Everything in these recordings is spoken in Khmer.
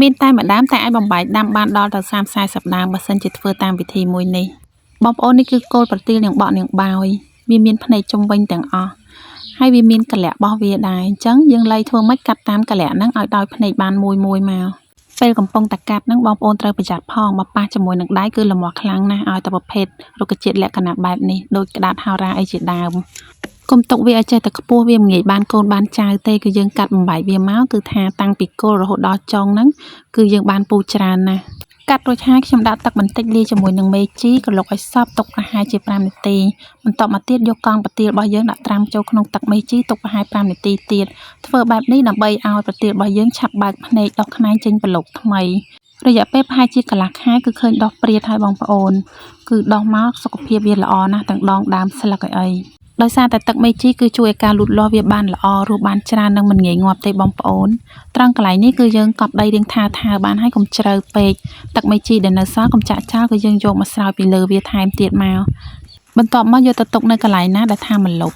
មានតែម្ដងតែអាចបំបែកដាំបានដល់ទៅ30-40 ដើមបើសិនជាធ្វើតាមវិធីមួយនេះបងប្អូននេះគឺគោលប្រទាលនាងបក់នាងបោយវាមានភ្នែកជុំវិញទាំងអស់ហើយវាមានកលៈរបស់វាដែរអញ្ចឹងយើងលៃធ្វើម៉េចកាត់តាមកលៈហ្នឹងឲ្យដោយភ្នែកបានមួយមកពេលកំពុងតែកាត់ហ្នឹងបងប្អូនត្រូវប្រយ័ត្នផងបើប៉ះជាមួយនឹងដៃគឺលមាស់ខ្លាំងណាស់ឲ្យតែប្រភេទរុក្ខជាតិលក្ខណៈបែបនេះដូចក្តារហោរាអីជាដើមកុំទុកវាឲ្យចេះតែខ្ពស់វាមិនងាយបានកូនបានចៅទេគឺយើងកាត់បំបែកវាមកគឺថាតាំងពីគល់រហូតដល់ចុងហ្នឹងគឺយើងបានពូច្រើនណាស់កាត់រួចហើយខ្ញុំដាក់ទឹកបន្តិចលាយជាមួយនឹងមេជីក្រឡុកឲ្យសព្វទុកប្រហែលជា5នាទីបន្ទាប់មកទៀតយកកង់ប្រទាលរបស់យើងដាក់ត្រាំចូលក្នុងទឹកមេជីទុកប្រហែល5នាទីទៀតធ្វើបែបនេះដើម្បីឲ្យប្រទាលរបស់យើងឆាប់បើកភ្នែកដោះខ្នែងចេញប្លុកថ្មីរយៈពេលប្រហែលជាកន្លះខែគឺឃើញដោះព្រាតហើយបងប្អូនគឺដោះមកសុខភាពវាល្អណាស់ទាំងដងដើមស្លឹកអីដោយសារតែទឹកមេជីគឺជួយឲ្យការលូតលាស់វាបានល្អរស់បានច្រើននិងមិនងាយងាប់ទេបងប្អូនត្រង់កន្លែងនេះគឺយើងកប់ដីរៀងថាបានហើយកុំជ្រៅពេកទឹកមេជីដែលនៅសល់កុំចាក់ចោលគឺយើងយកមកស្រោចពីលើវាថែមទៀតមកបន្ទាប់មកយកទៅទុកនៅកន្លែងណាដែលថាមិនលុប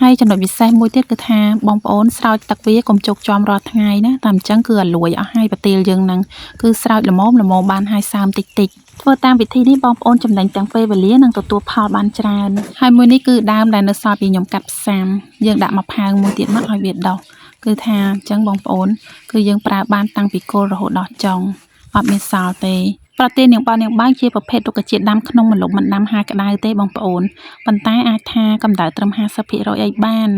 ហើយចំណុចពិសេសមួយទៀតគឺថាបងប្អូនស្រោចទឹកវាកុំជោគជាំរាល់ថ្ងៃណាតែអញ្ចឹងគឺឲ្យលួយអស់ហើយប្រទាលយើងហ្នឹងគឺស្រោចល្មមបានហើយសើមតិចធ្វើតាមវិធីនេះបងប្អូនចំណេញទាំងពេលវេលានិងទទួលផលបានច្រើនហើយមួយនេះគឺដើមដែលនៅសល់ពីខ្ញុំកាត់ផ្សាំយើងដាក់មកផើងមួយទៀតមកឲ្យវាដុះគឺថាអញ្ចឹងបងប្អូនគឺយើងប្រើបានតាំងពីគល់រហូតដល់ចុងអត់មានសល់ទេប្រទាលនាងបោកនាងបាយជាប្រភេទរុក្ខជាតិដាំក្នុងម្លប់មិនដាំហាលក្តៅទេបងប្អូនប៉ុន្តែអាចថាកម្ដៅត្រឹម 50% អីបាន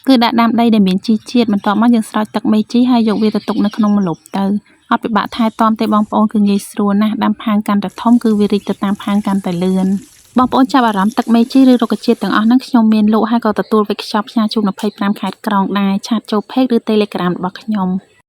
គឺដាក់ដាំដីដែលមានជីជាតិបន្ទាប់មកយើងស្រោចទឹកមេជីហើយយកវាទៅទុកនៅក្នុងម្លប់ទៅអត់ពិបាកថែទាំទេបងប្អូនគឺងាយស្រួលណាស់ដាំផើងកាន់តែធំគឺវារីកទៅតាមផើងកាន់តែលឿនបងប្អូនចាប់អារម្មណ៍ទឹកមេជីឬរុក្ខជាតិទាំងអស់ហ្នឹងខ្ញុំមានលក់ហើយក៏ទទួលវេចខ្ចប់ផ្សាយជូន25ខេត្តក្រុងដែរឆាតចូល Page ឬ Telegram របស់ខ្ញុំ